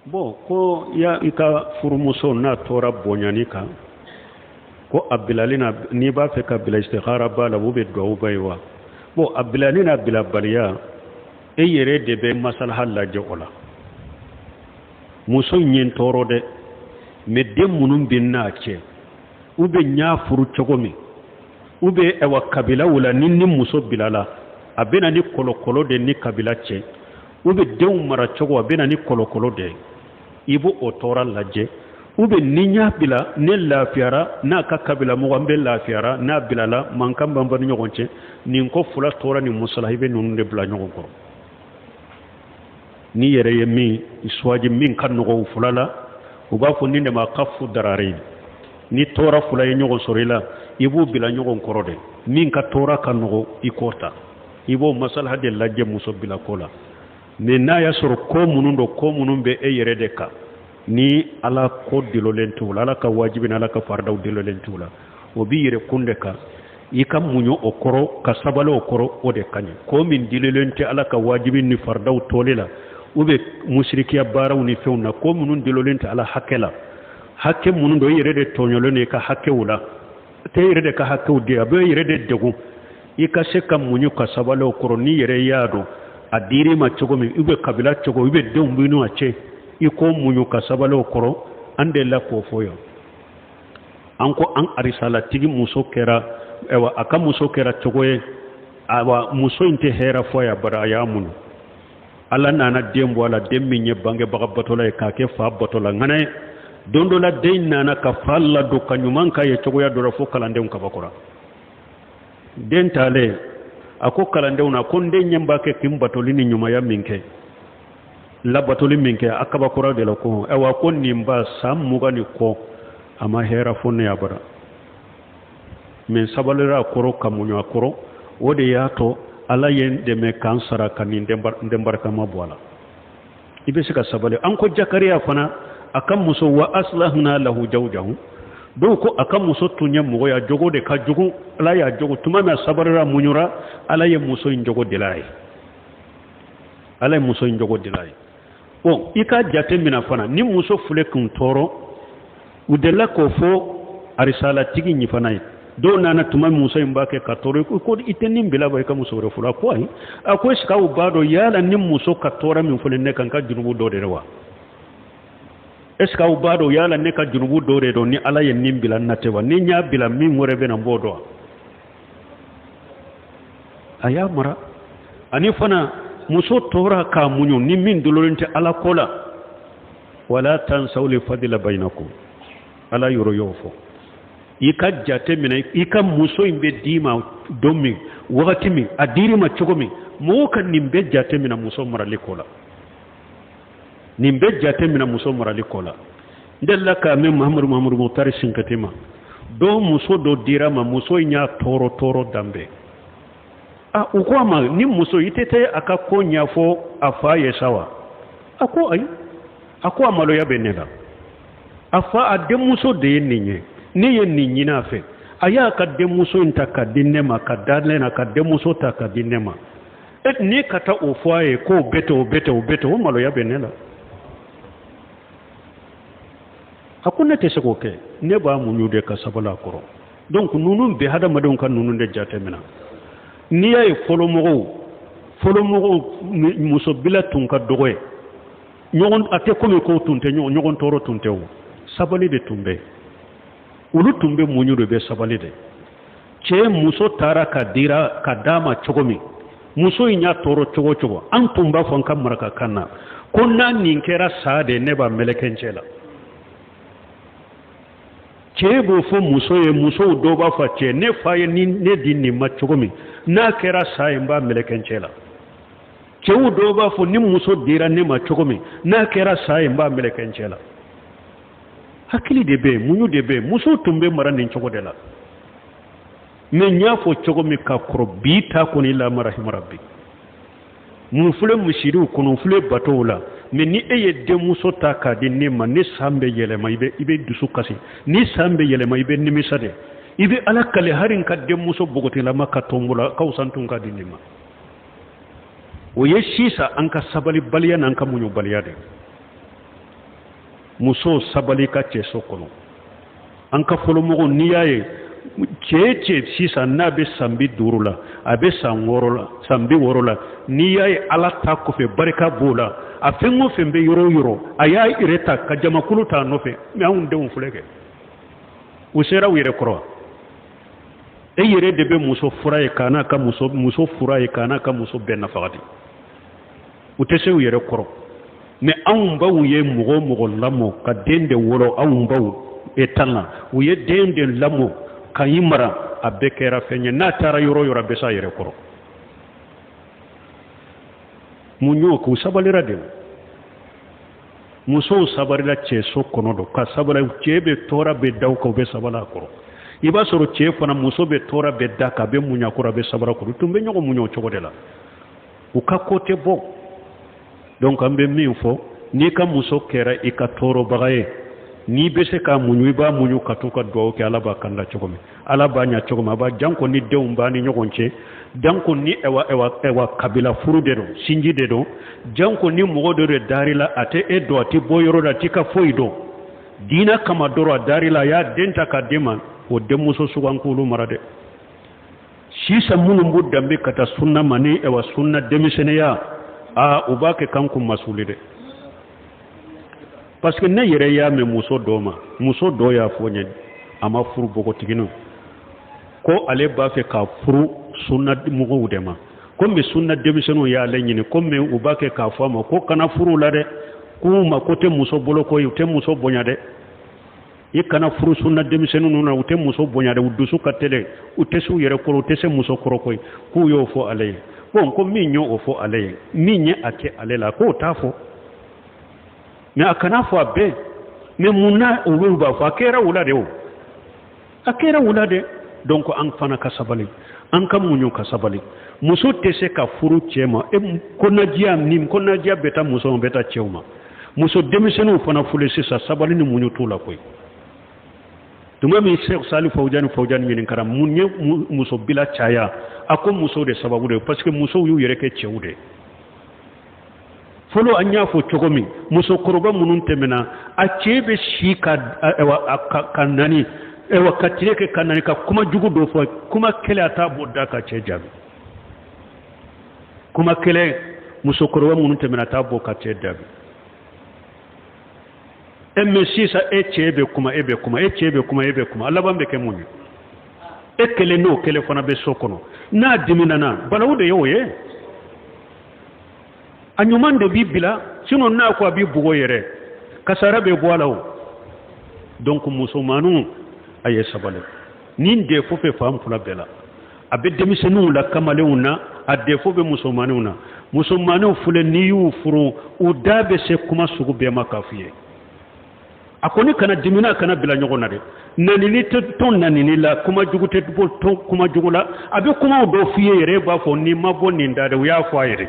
Bon ko ya ika furumuso na tora bonyani kan ko abilalina ni ba fe ka bila istikhara ba la bube do baywa bo abilalina bila baliya e yere de be maslaha la jola muso nyen toro de me dem munum binna ce ube nya furu chogomi ube ewa kabila wala ninni muso bilala abena ni kolokolo de ni kabila ce ube dem mara chogo abena ni kolokolo de ibu otora laje ube ninya bila ne lafiara na ka kabila mo ambe lafiara na bilala mankam bambani nyogonche nin ko fula tora ni musalahibe nun de bla nyogon ko ni yere yemi iswaji min kan no fulala uba fo ninde ma kafu darare ni tora fula ye nyogon sorila ibu bila nyogon korode min ka tora kan no ikota ibo masalaha de laje muso bila kola ne na ya soro ko munundo ko munumbe e yere de ka ni ala ko dilolentula ala ka wajibina ala ka fardaw dilolentula o bi yere kunde ka ikam munyo okoro ka sabalo okoro o de kany ko min dilolente ala ka wajibin ni fardaw tolela ube mushrikiya baraw ni fewna ko munun dilolente ala hakela hakke munundo yere de tonyolone ka hakke wula te yere de ka hakke wudi abe yere de degu ika se kam munyo ka sabalo okoro ni yere yado adiri ma chogo mi ube kabila chogo ube dombinu ache iko munyu kasabalo koro ande la ko foyo anko an arisala tigi muso kera ewa aka muso kera chogo e awa muso inte hera foya bara ya munu ala nana dembo ala demmi nye bange baga batola e kake fa batola ngane dondo la dein nana ka falla do kanyumanka ye chogo ya do fo kala ndem ka bakora dentale ako kalande una konde nyamba ke kimbatoli ni nyuma ya minke la batoli minke akaba kura de la ko e wa kon nimba sammuga ni ko ama hera fonne ya bara men sabalera koro kamunyo akoro wode yato ala yen de me kansara kanin dembar kama bola ibe sika sabale an ko jakariya fana akan muso wa aslahna lahu jawjahu do ko akan muso tunya mo ya jogo de ka jogo ala ya jogo tuma ma sabarira munyura ala ye muso injogo dilai ala ye muso injogo dilai bon ika jate mina fana ni muso fule kun toro udella ko fo arisala tigi ni fana do nana tuma muso imbake ka toro ko itenim bila ba ka muso refula ko ai akwai shika ubado yala ni muso ka tora min fule ne kan ka junubu do de rewa eska ubado yala ne ka junubu dore do ni ala ye nimbila natewa ni nya bila mi morebe na bodo aya mara ani fana muso tora ka munyo ni min dolorente ala kola wala tansaw li fadila bainakum ala yoro yofo ika jate mina ika muso imbe dima domi wakati mi adiri ma chogomi mo kan nimbe jate mina muso mara likola nimbe jate mina muso marali kola ndella ka me muhammadu mutari sinkatima do muso do dirama muso nya toro dambe ukwama ni muso itete akako nyafo afaye sawa ako ai ako amalo ya benela afa ade muso de ninye ni ye ninyi na fe aya ka de muso ntaka dinema ka dalena ka de muso taka dinema et ni kata ofaye ko beto malo ya benela hakuna teseko ke ne ba mu nyude ka sabala koro donc nunun be hada madon kan nunun de jatemina ni ay folomogo muso bila tun ka dogoy nyogon ate ko ko tunte nyogon toro tunte o sabali de tumbe ulu tumbe mu nyude be sabali de che muso tara ka dira ka dama chogomi muso inya toro chogo an tumba fon kam maraka kanna konna ninkera sade ne ba melekenchela chebo fo muso ye muso do ba fa che ne faye ni ne dinni ma chogomi na kera sai mba melekenchela chewu do ba fo ni muso dira ne ma chogomi na kera sai mba melekenchela hakili de be munyu de be muso tumbe mara ni chogo la me nya fo chogomi ka krobita ko ni la marahim rabbi mun fule mushiru kono fule batola mais ni eye de muso ta ka dinni ma ni sambe yele ma ibe dusu kasi ni sambe yele ma ibe ni misade ibe ala kale harin ka de muso bogoti la maka tombula ka usantun ka dinni ma o yeshisa an ka sabali baliya nan ka munyu baliya de muso sabali ka cɛ so kɔnɔ an ka fɔlɔmɔgɔw n'i y'a ye cɛ sisan n'a bɛ san 50 la a bɛ san 6 la san 60 la n'i y'a ye ala ta kɔfɛ barika b'o la a fɛn o fɛn bɛ yɔrɔ o yɔrɔ a y'a yɛrɛ ta ka jamakulu t'a nɔfɛ mais anw denw filɛ kɛ u sera u yɛrɛ kɔrɔ e yɛrɛ de bɛ muso fura ye k'a n'a ka muso fura ye k'a n'a ka muso bɛɛ nafaga de u tɛ se u yɛrɛ kɔrɔ mais anw baw ye mɔgɔ o mɔgɔ lamɔ ka den de wolo anw baw tan na u ye den de lamɔ ka i mara a bɛɛ kɛra fɛn ye n'a taara yɔrɔ o yɔrɔ a bɛ s'a yɛrɛ kɔrɔ mun y'o k'u sabalira de musow sabarila cɛ so kɔnɔ don ka sabala cɛ bɛ tɔɔra bɛ da u kan u bɛ sabala a kɔrɔ i b'a sɔrɔ cɛ fana muso bɛ tɔɔra bɛ da kan a bɛ muɲa kɔrɔ a bɛ sabara kɔrɔ tun bɛ ɲɔgɔn muɲa o cogo de la u ka ko tɛ bɔ donc an bɛ min fɔ n'i ka muso kɛra i ka tɔɔrɔbaga ye n'i bɛ se k'a muɲu i b'a muɲu ka to ka dugawu kɛ ala b'a kanda cogo min ala b'a ɲa cogo min a b'a janko ni denw b'a ni ɲɔgɔn cɛ janko ni ɛwa kabila furu de don sinji de don janko ni mɔgɔ dɔ de dari la a tɛ e dɔn a tɛ bɔ yɔrɔ la a tɛ ka foyi dɔn diina kama dɔrɔn a dari la a y'a den ta k'a den ma o denmuso sugankulu mara dɛ sisan minnu b'u danbe ka taa sunna ma ni sunna denmisɛnniya u b'a kɛ kan kun masuli dɛ parce que ne yɛrɛ y'a mɛn muso dɔw ma muso dɔw y'a fɔ ɲɛ a ma furu bogotiginiw ko ale b'a fɛ ka furu sunna mɔgɔw de ma komi sunna denmisɛnniw y'ale ɲini komi u b'a kɛ k'a fɔ a ma ko kana furu la dɛ k'u ma ko tɛ muso bolo koyi u tɛ muso bonya dɛ i kana furu sunna denmisɛnniw na u tɛ muso bonya dɛ u dusu ka tɛlɛ u tɛ se u yɛrɛ kɔrɔ u tɛ se muso kɔrɔ koyi k'u y'o fɔ ale ye bon ko min y'o fɔ ale ye min ye a kɛ ale la k'o t'a fɔ mais a kana fɔ a bɛɛ mais mun na olu b'a fɔ a kɛra u la de o a kɛra u la de donc an fana ka sabali an ka muɲu ka sabali muso tɛ se ka furu cɛ ma kɔnɔdiya bɛ taa muso ma bɛ taa cɛw ma muso denmisɛnninw fana furu sisan sabali ni muɲu t'u la koyi tuma min Cheikh Salih Fawzan ɲininkara mun ye muso bila caya a ko muso de sababu de parce que musow y'u yɛrɛ kɛ cɛw de fɔlɔ an y'a fɔ cogo min musokɔrɔba minnu tɛmɛna a cɛ bɛ si ka nani ka tile kɛ ka nani ka kuma jugu dɔ fɔ kuma kɛlɛ a t'a bɔ da ka cɛ jaabi kuma kɛlɛ musokɔrɔba minnu tɛmɛna a t'a bɔ ka cɛ jaabi mais sisan e cɛ bɛ kuma e bɛ kuma e cɛ bɛ kuma e bɛ kuma a laban bɛ kɛ mun ye e kelen n'o kelen fana bɛ so kɔnɔ n'a diminana balawu de y'o ye a ɲuman de b'i bila sinon n'a ko a b'i bugo yɛrɛ kasara bɛ bɔ a la o donc musomaninw a ye sabali nin defo bɛ fan fila bɛɛ la a bɛ denmisɛnninw la kamalenw na a defo bɛ musomaninw na musomaninw filɛ n'i y'u furu u da bɛ se kuma sugu bɛɛ ma k'a f'i ye a kɔni kana dimina kana bila ɲɔgɔn na dɛ nanini tɛ tɔn nanini la kuma jugu tɛ bɔ tɔn kuma jugu la a bɛ kumaw dɔw f'i ye yɛrɛ b'a fɔ n'i ma bɔ nin da dɛ u y'a fɔ a yɛrɛ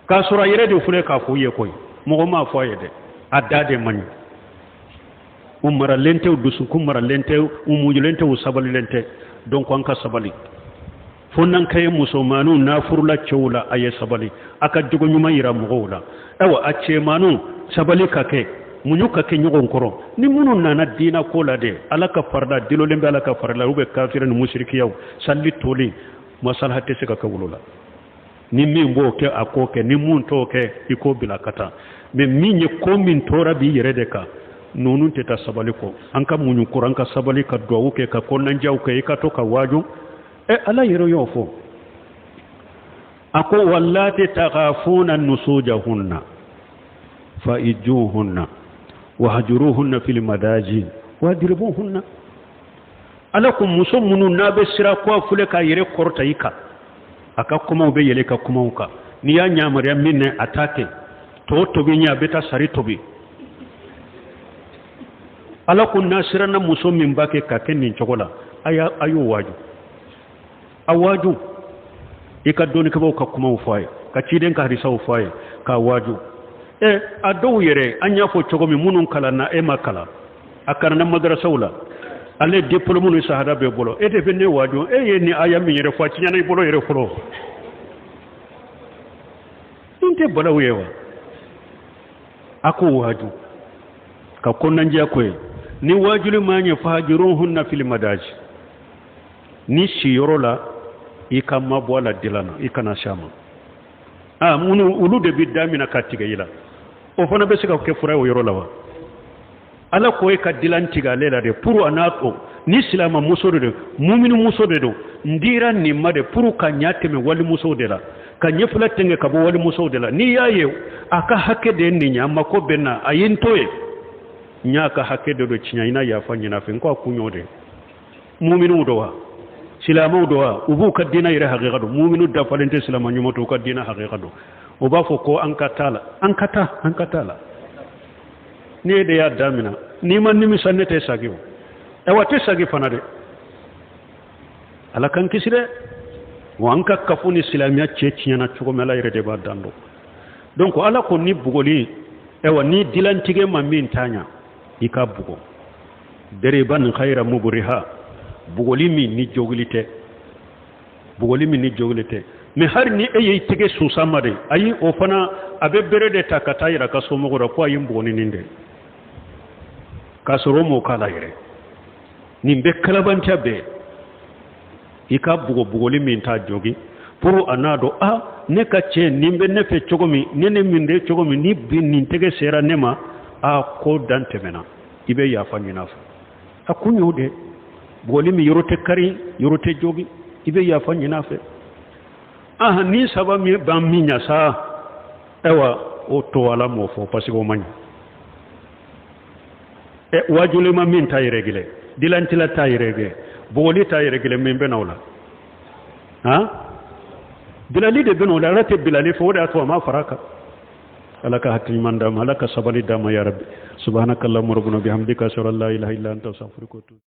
k'a sɔrɔ a yɛrɛ de filɛ k'a fɔ i ye koyi mɔgɔ m'a fɔ a ye dɛ a da de man ɲi u maralen tɛ u dusukun maralen tɛ u muɲulen tɛ u sabalilen tɛ donc an ka sabali fo n'an ka ye musomaninw n'a furula cɛw la a ye sabali a ka jogo ɲuman yira mɔgɔw la ayiwa a cɛmaninw sabali ka kɛ muɲu ka kɛ ɲɔgɔn kɔrɔ ni minnu nana diina ko la de ala ka farida dilolen bɛ ala ka farida u bɛ kafiri ni musirikiyaw salli toli masalaha tɛ se ka kɛ wolo la ni min b'o kɛ a k'o kɛ ni mun t'o kɛ i k'o bila ka taa mais min ye ko min tora b'i yɛrɛ de kan ninnu tɛ taa sabali kɔ an ka muɲu kɔrɔ an ka sabali ka duwawu kɛ ka kɔnɔnandiyaw kɛ i ka to ka waaju ala yɛrɛ y'o fɔ a ko wallati takhafuna nusujahunna fa'ijuhunna wahjuruhunna fil madaji wadribuhunna ala ko muso minnu n'a bɛ sira ko fule ka yɛrɛ kɔrɔta i kan a ka kumaw bɛ yɛlɛ ka kumaw kan n'i y'a ɲamariya min na a t'a kɛ tɔ tobi ɲɛ a bɛ taa sari tobi ala ko n'a siranna muso min b'a kɛ ka kɛ nin cogo la a y'o waaju a waaju i ka dɔnnikɛbaw ka kumaw fɔ a ye ka ciden ka hadisaw fɔ a ye k'a waaju a dɔw yɛrɛ an y'a fɔ cogo min minnu kalanna e ma kalan a kalanna madrasaw la ale diplôme ni sahada bɛ bolo e de bɛ ne waaju e ye ni aya min yɛrɛ fɔ a tiɲɛna i bolo yɛrɛ fɔlɔ nin tɛ balawu ye wa a k'o waaju ka konnanjiya koye ni wajuli mañe fahajiruhunna fil madaji ni siyoro la i ka mabɔ a la dilana i kana sama munu ulu de bi damina ka tigɛ i la o fana bɛ se ka kɛ fura o yɔrɔ la wa ala ko e ka dilan tigɛ ale la de pour a n'a to ni silama muso de don mumini muso de don n dira nin ma de pour ka ɲa tɛmɛ walimusow de la ka ɲɛfila tɛngɛ ka bɔ walimusow de la n'i y'a ye a ka hakɛ de ye nin ɲa mako bɛ na a ye n to ye n y'a ka hakɛ de don tiɲɛ i na yafa ɲin'a fɛ n ko a kun y'o de muminiw don wa silamaw don wa u b'u ka diinɛ yɛrɛ hakɛka don muminu dafalen tɛ silama ɲuman to u ka diinɛ hakɛka don o b'a fɔ ko an ka taa la an ka taa la ni e de y'a damina n'i ma nimisa ne tɛ sagi o wa tɛ sagi fana dɛ ala k'an kisi dɛ wa an ka kafo ni silamɛya cɛ tiɲɛna cogo min ala yɛrɛ de b'a dan don donc ala ko ni bugɔli ni dilantigɛ ma min t'a ɲa i ka bugɔ deriban khayra mubriha bugɔli min ni jogili tɛ mais hari ni e y'i tɛgɛ susan ma de ayi o fana a bɛ bere de ta ka taa yira ka somɔgɔ la ko a ye n bugɔ ni nin de k'a sɔrɔ o m'o k'a la yɛrɛ nin bɛ kalabanciya bɛɛ i ka bugɔli min t'a jogi pour a n'a dɔn ne ka cɛ nin bɛ ne fɛ cogo min ne min de cogo min ni bi nin tɛgɛ sera ne ma ko dan tɛmɛna i bɛ yafa ɲin'a fɛ a kun y'o de bugɔli min yɔrɔ tɛ kari yɔrɔ tɛ jogi i bɛ yafa ɲin'a fɛ ni saba min b'an min ɲa sa o to ala m'o fɔ parce que o man ɲi wajulima min t'a yɛrɛ gɛlɛ dilantila t'a yɛrɛ gɛlɛ bugɔli t'a yɛrɛ gɛlɛ min bɛ n'o la bilali de bɛ n'o la ala tɛ bilali fɛ o de y'a to a ma fara a kan ala ka hakili ɲuman d'a ma ala ka sabali d'a ma ya rabbi subhanakallahumma rabbana bihamdika ashhadu an la ilaha illa anta astaghfiruka wa atubu